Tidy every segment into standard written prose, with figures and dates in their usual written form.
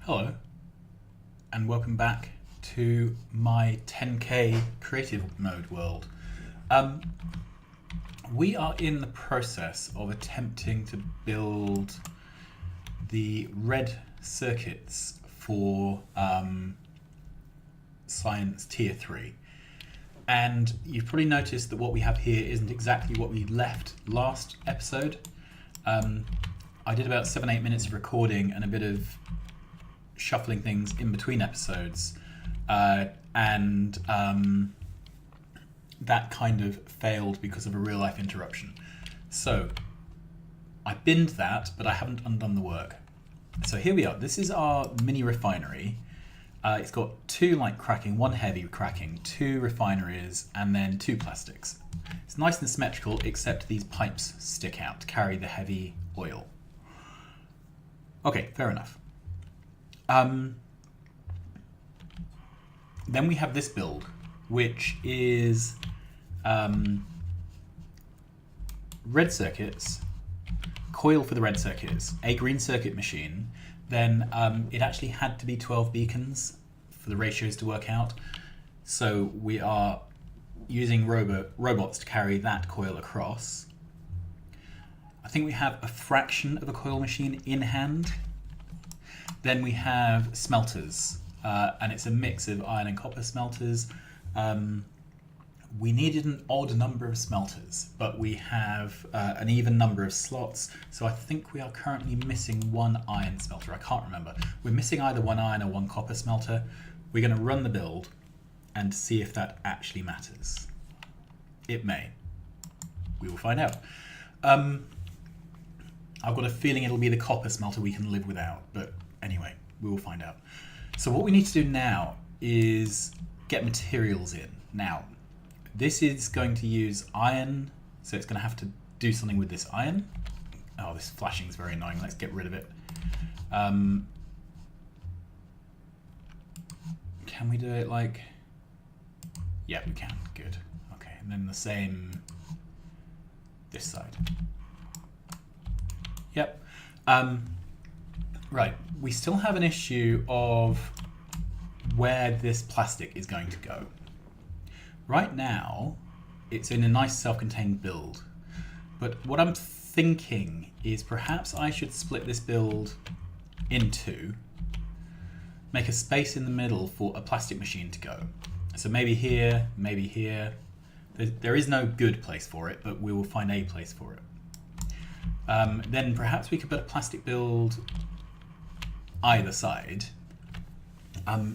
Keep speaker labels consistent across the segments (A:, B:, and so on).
A: Hello, and welcome back to my 10K creative mode world. We are in the process of attempting to build the red circuits for Science Tier 3. And you've probably noticed that what we have here isn't exactly what we left last episode. I did about 7-8 minutes of recording and a bit of shuffling things in between episodes, and that kind of failed because of a real life interruption. So I binned that, but I haven't undone the work. So here we are. This is our mini refinery. It's got two light cracking, one heavy cracking, two refineries, and then two plastics. It's nice and symmetrical, except these pipes stick out to carry the heavy oil. Okay, fair enough. Then we have this build, which is red circuits, coil for the red circuits, a green circuit machine. Then it actually had to be 12 beacons for the ratios to work out. So we are using robots to carry that coil across. I think we have a fraction of a coil machine in hand. Then we have smelters, and it's a mix of iron and copper smelters. We needed an odd number of smelters, but we have an even number of slots. So I think we are currently missing one iron smelter. I can't remember. We're missing either one iron or one copper smelter. We're going to run the build and see if that actually matters. It may. We will find out. I've got a feeling it'll be the copper smelter we can live without, but anyway, we will find out. So what we need to do now is get materials in. Now, this is going to use iron, so it's going to have to do something with this iron. Oh, this flashing is very annoying. Let's get rid of it. Can we do it like... Yeah, we can. Good. Okay, and then the same this side. Yep. Right, we still have an issue of where this plastic is going to go. Right now, it's in a nice self-contained build, but what I'm thinking is perhaps I should split this build in two, make a space in the middle for a plastic machine to go. So maybe here, maybe here. There is no good place for it, but we will find a place for it. Then perhaps we could put a plastic build either side.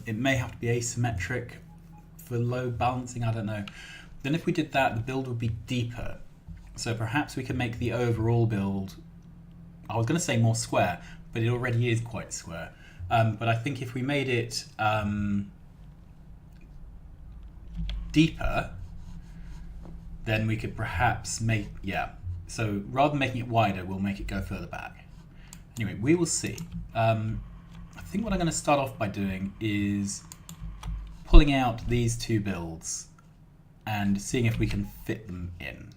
A: It may have to be asymmetric for low balancing, I don't know. Then if we did that, the build would be deeper. So perhaps we could make the overall build, I was going to say more square, but it already is quite square. But I think if we made it deeper, then we could perhaps make, yeah. So rather than making it wider, we'll make it go further back. Anyway, we will see. I think what I'm going to start off by doing is pulling out these two builds and seeing if we can fit them in.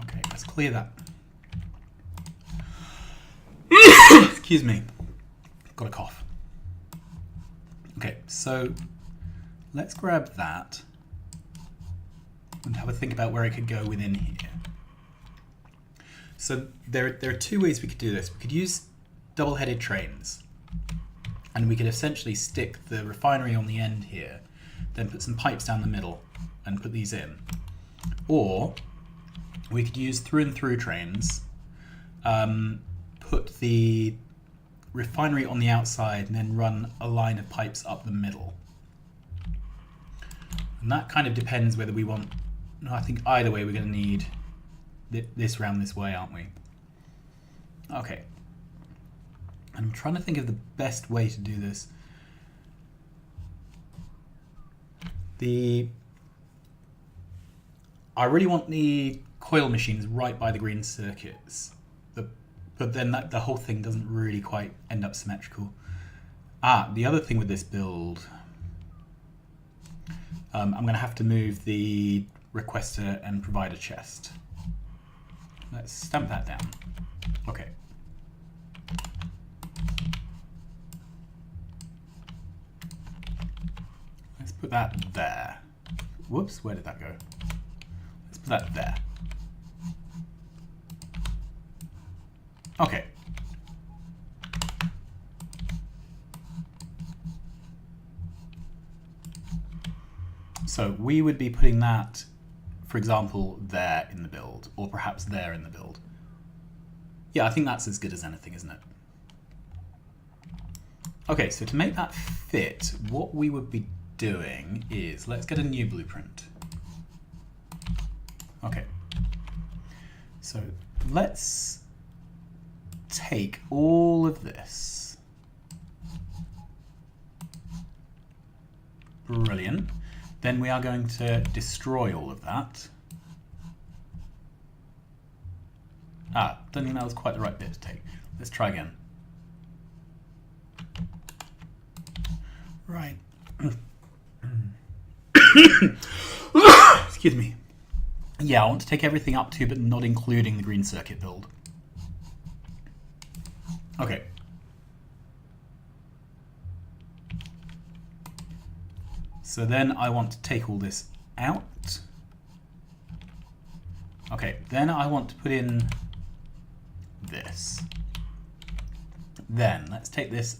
A: Okay, let's clear that. Excuse me, got a cough. Okay, so let's grab that and have a think about where it could go within here. So there are two ways we could do this. We could use double-headed trains, and we could essentially stick the refinery on the end here, then put some pipes down the middle and put these in. Or we could use through-and-through trains, put the refinery on the outside and then run a line of pipes up the middle. And that kind of depends whether we want... I think either way we're going to need this round this way, aren't we? Okay. I'm trying to think of the best way to do this. I really want the coil machines right by the green circuits, but then the whole thing doesn't really quite end up symmetrical. The other thing with this build, I'm going to have to move the requester and provider chest. Let's stamp that down. Okay. that there. Whoops, where did that go? Let's put that there. Okay. So we would be putting that, for example, there in the build, or perhaps there in the build. Yeah, I think that's as good as anything, isn't it? Okay, so to make that fit, what we would be doing is, let's get a new blueprint. Okay. So let's take all of this. Brilliant. Then we are going to destroy all of that. Ah, don't think that was quite the right bit to take. Let's try again. Right. Excuse me. Yeah, I want to take everything up to, but not including the green circuit build. Okay. So then I want to take all this out. Okay, then I want to put in this. Then let's take this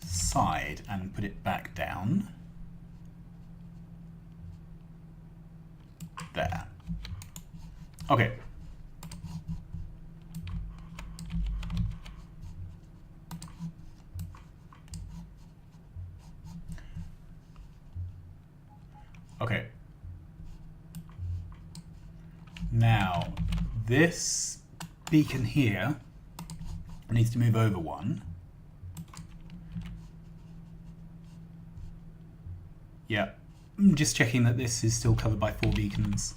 A: side and put it back down. There. Okay. Okay. Now, this beacon here needs to move over one. Yeah, I'm just checking that this is still covered by 4 beacons.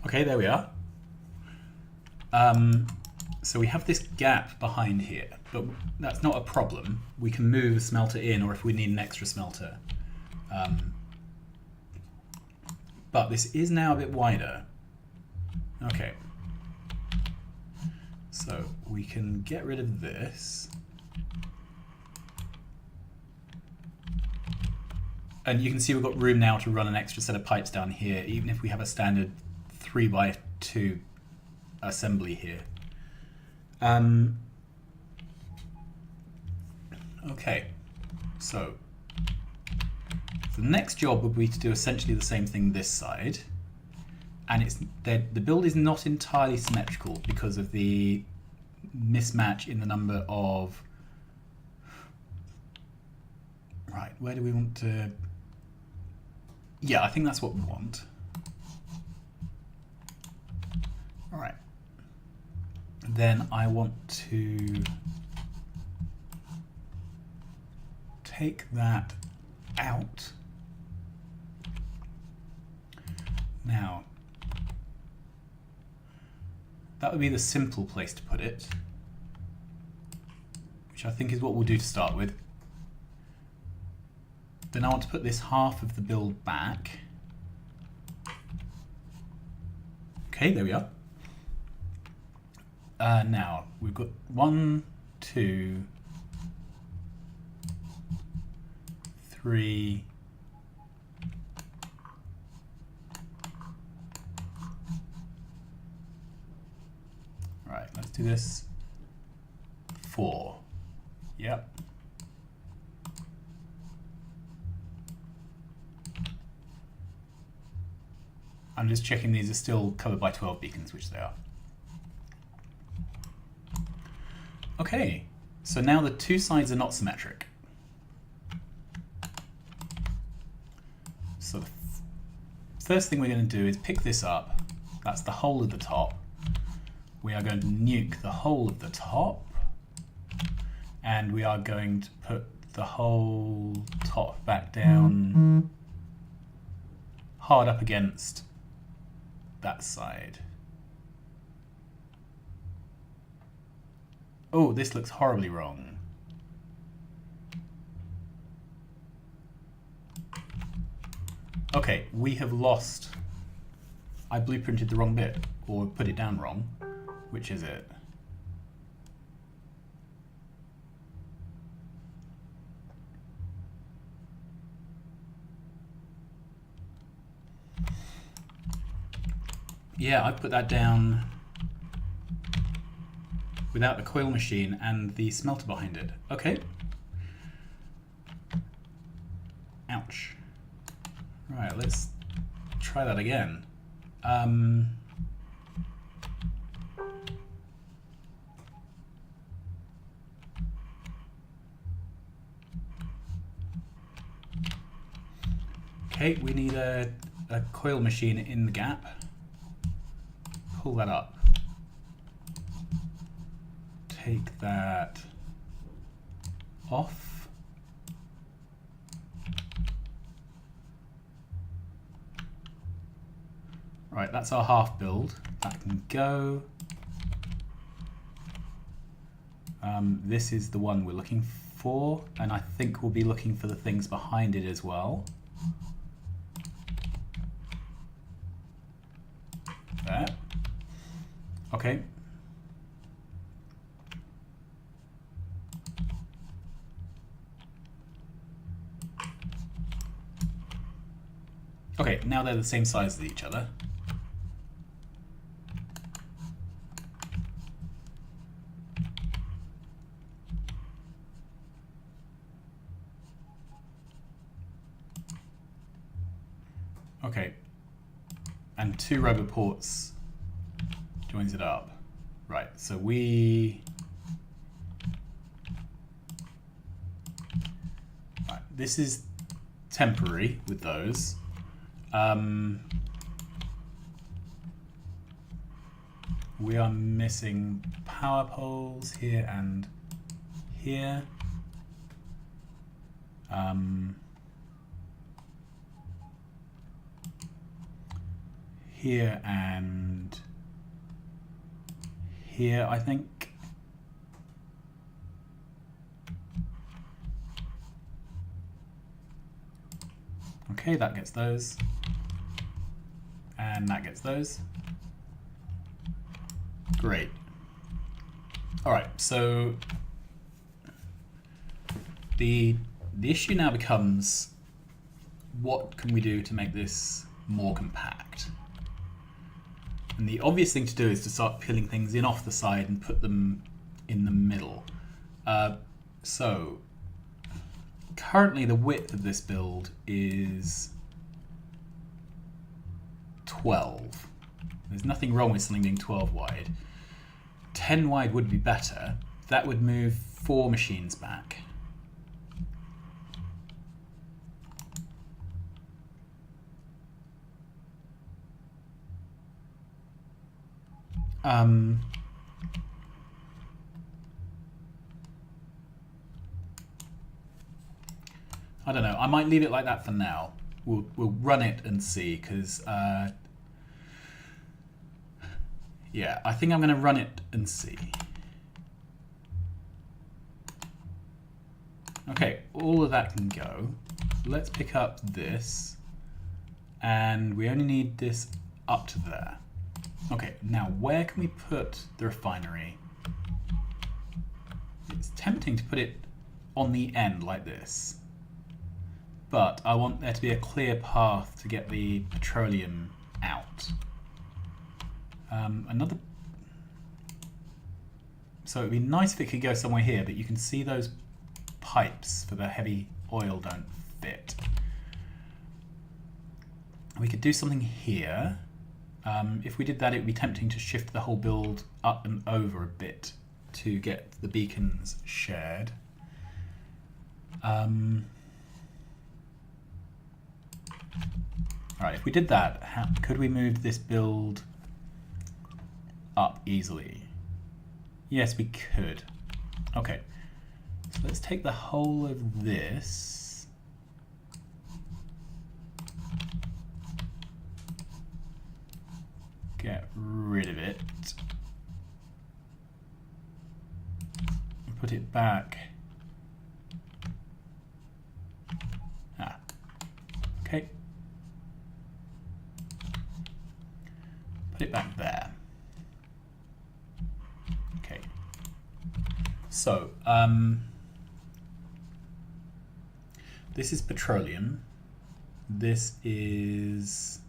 A: Okay, there we are. So we have this gap behind here, but that's not a problem. We can move a smelter in, or if we need an extra smelter. But this is now a bit wider. Okay. So we can get rid of this. And you can see we've got room now to run an extra set of pipes down here, even if we have a standard 3x2 assembly here. Okay, so the next job would be to do essentially the same thing this side, and it's the build is not entirely symmetrical because of the mismatch in the number of. Right, where do we want to? Yeah, I think that's what we want. All right. Then I want to take that out. Now, that would be the simple place to put it, which I think is what we'll do to start with. Then I want to put this half of the build back. Okay, there we are. Now, we've got 1, 2, 3, right, let's do this, 4, yep. I'm just checking these are still covered by 12 beacons, which they are. Okay, so now the two sides are not symmetric. So the first thing we're going to do is pick this up. That's the whole of the top. We are going to nuke the whole of the top. And we are going to put the whole top back down hard up against that side. Oh, this looks horribly wrong. Okay, we have lost I blueprinted the wrong bit, or put it down wrong. Which is it? Yeah, I put that down without the coil machine and the smelter behind it. Okay. Ouch. Right, let's try that again. Okay, we need a coil machine in the gap. Pull that up. Take that off. Right, that's our half build. That can go. This is the one we're looking for, and I think we'll be looking for the things behind it as well. There. Okay. Okay, now they're the same size as each other. Okay, and 2 rubber ports joins it up. Right, so right, this is temporary with those. We are missing power poles here and here. Here and here, I think. Okay, that gets those. And that gets those. Great. All right, so the issue now becomes, what can we do to make this more compact? And the obvious thing to do is to start peeling things in off the side and put them in the middle. So currently the width of this build is 12. There's nothing wrong with something being 12 wide. 10 wide would be better. That would move 4 machines back. I don't know. I might leave it like that for now. We'll run it and see, because yeah, I think I'm going to run it and see. Okay, all of that can go. Let's pick up this, and we only need this up to there. Okay, now where can we put the refinery? It's tempting to put it on the end like this, but I want there to be a clear path to get the petroleum out. So it'd be nice if it could go somewhere here, but you can see those pipes for the heavy oil don't fit. We could do something here. If we did that, it would be tempting to shift the whole build up and over a bit to get the beacons shared. Alright, if we did that, could we move this build up easily? Yes, we could. Okay, so let's take the whole of this. Get rid of it. And put it back. Okay. Put it back there. Okay. So, this is petroleum. This is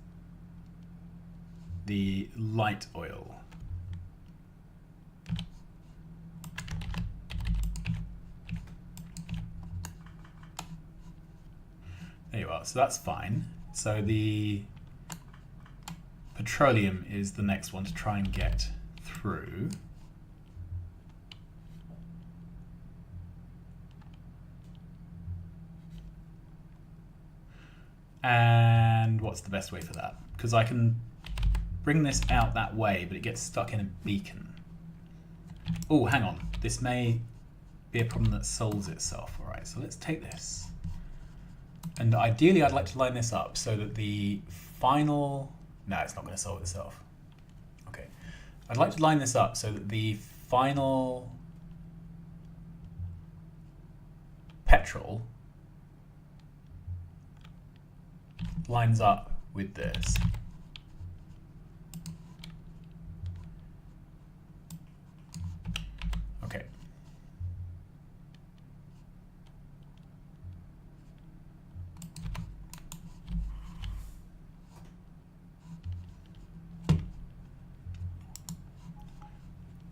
A: the light oil. There you are. So that's fine. So the petroleum is the next one to try and get through. And what's the best way for that? Because I can bring this out that way, but it gets stuck in a beacon. Oh, hang on. This may be a problem that solves itself. All right, so let's take this. And ideally, I'd like to line this up so that the final... No, it's not going to solve itself. Okay. I'd like to line this up so that the final petrol lines up with this. Okay.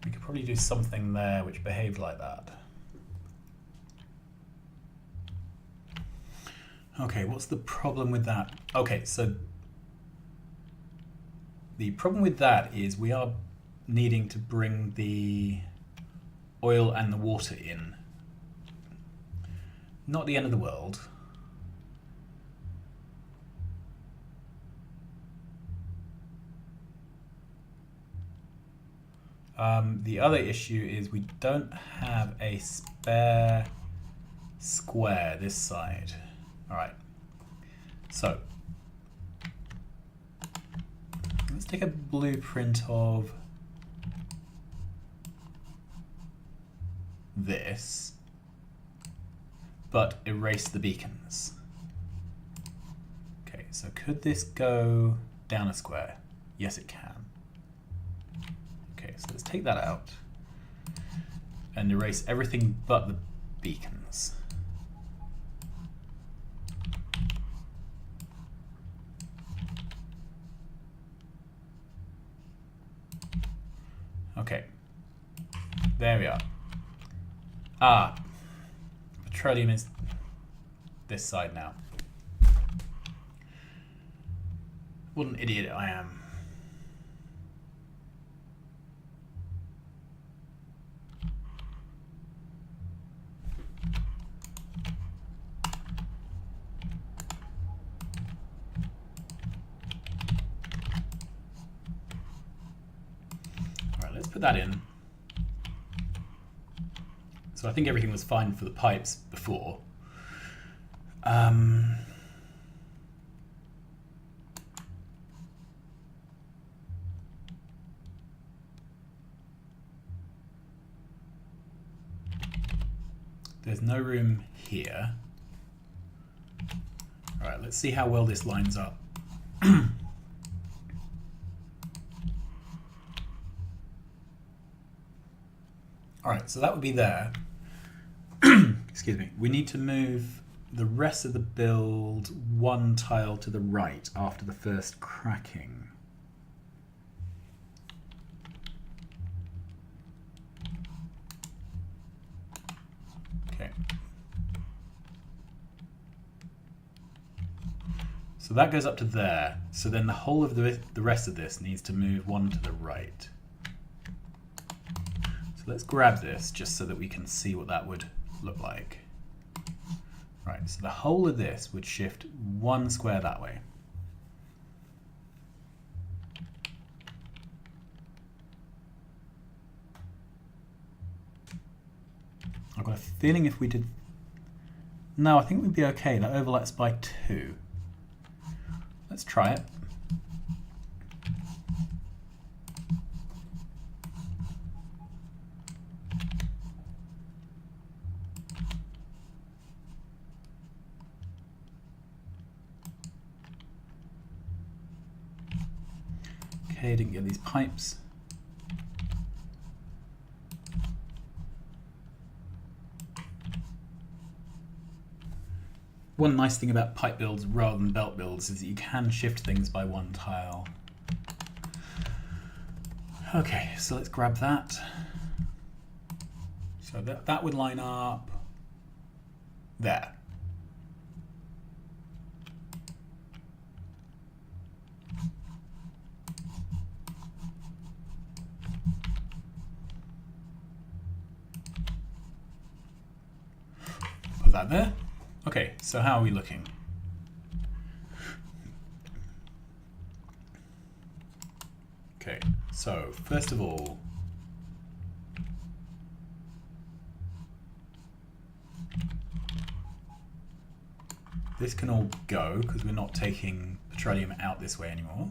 A: We could probably do something there which behaved like that. Okay, what's the problem with that? Okay, so the problem with that is we are needing to bring the oil and the water in. Not the end of the world. The other issue is we don't have a spare square this side. All right, so let's take a blueprint of this, but erase the beacons. Okay, so could this go down a square? Yes, it can. Okay, so let's take that out and erase everything but the beacons. Okay, there we are. Ah, petroleum is this side now. What an idiot I am. Put that in. So I think everything was fine for the pipes before. There's no room here. All right, let's see how well this lines up. All right, so that would be there. Excuse me. We need to move the rest of the build one tile to the right after the first cracking. Okay. So that goes up to there. So then the whole of the rest of this needs to move one to the right. Let's grab this just so that we can see what that would look like. Right, so the whole of this would shift one square that way. I've got a feeling if we did... No, I think we'd be okay. That overlaps by 2. Let's try it. Okay, didn't get these pipes. One nice thing about pipe builds rather than belt builds is that you can shift things by one tile. Okay, so let's grab that. So that would line up there. Put that there. Okay, so how are we looking? Okay, so first of all, this can all go because we're not taking petroleum out this way anymore.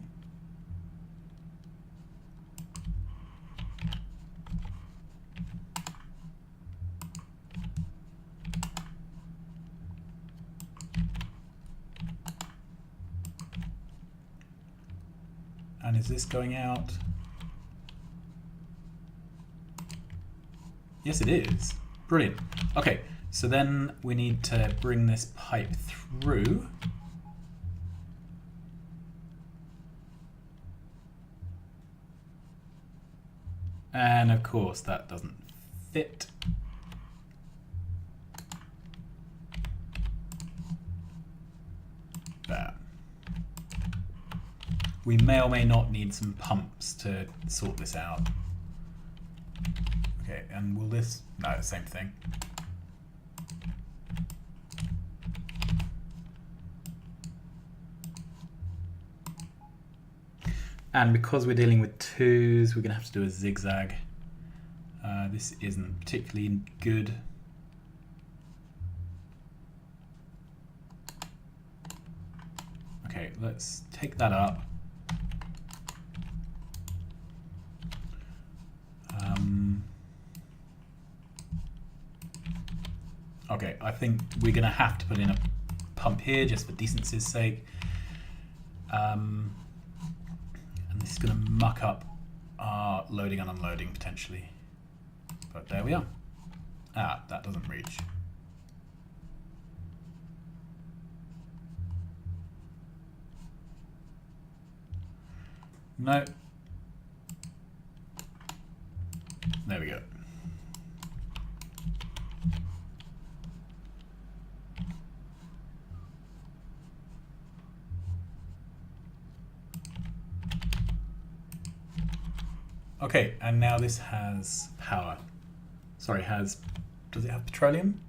A: And is this going out? Yes, it is. Brilliant. Okay, so then we need to bring this pipe through. And of course, that doesn't fit. There. We may or may not need some pumps to sort this out. Okay, and will this... No, same thing. And because we're dealing with twos, we're going to have to do a zigzag. This isn't particularly good. Okay, let's take that up. Okay, I think we're going to have to put in a pump here just for decency's sake. And this is going to muck up our loading and unloading potentially. But there we are. Ah, that doesn't reach. No. There we go. Okay, and now this has power. Sorry, does it have petroleum?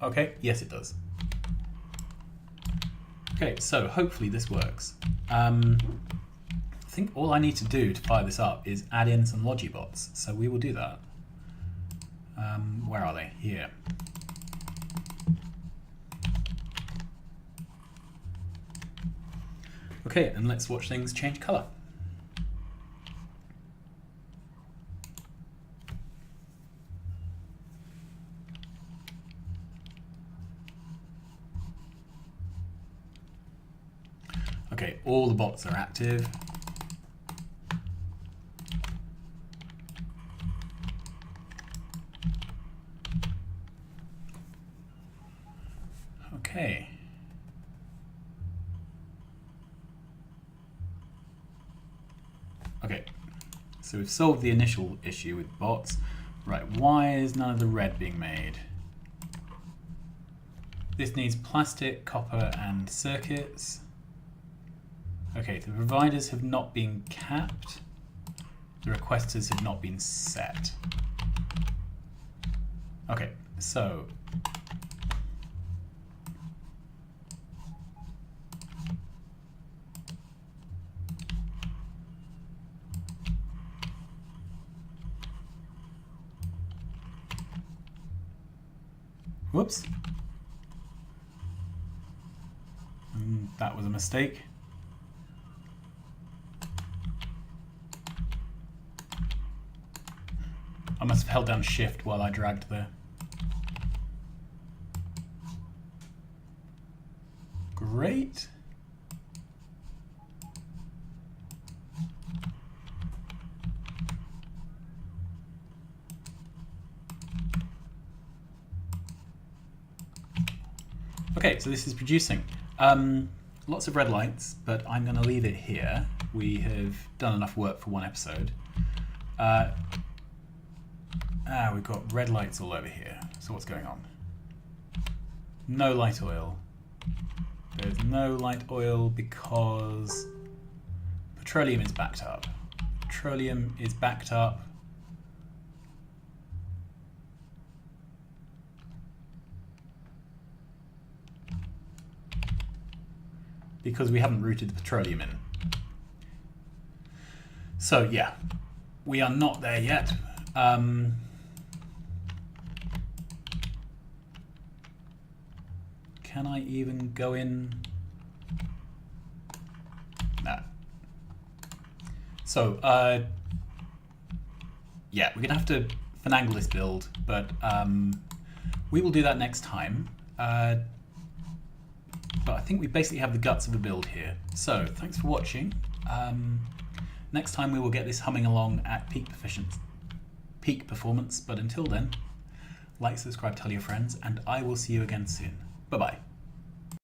A: Okay, yes it does. Okay, so hopefully this works. I think all I need to do to fire this up is add in some Logibots, so we will do that. Where are they? Here. Okay, and let's watch things change color. Okay, all the bots are active. Okay. Okay, so we've solved the initial issue with bots. Right, why is none of the red being made? This needs plastic, copper, and circuits. Okay, the providers have not been capped. The requesters have not been set. Okay, so whoops. That was a mistake. I must have held down shift while I dragged there. Great. Okay, so this is producing. Lots of red lights, but I'm going to leave it here. We have done enough work for one episode. We've got red lights all over here. So what's going on? No light oil. There's no light oil because petroleum is backed up. Petroleum is backed up. Because we haven't routed the petroleum in. So yeah, we are not there yet. Can I even go in? No. So yeah, we're gonna have to finagle this build, but we will do that next time. But I think we basically have the guts of the build here. So thanks for watching. Next time we will get this humming along at peak performance. But until then, like, subscribe, tell your friends, and I will see you again soon. Bye-bye.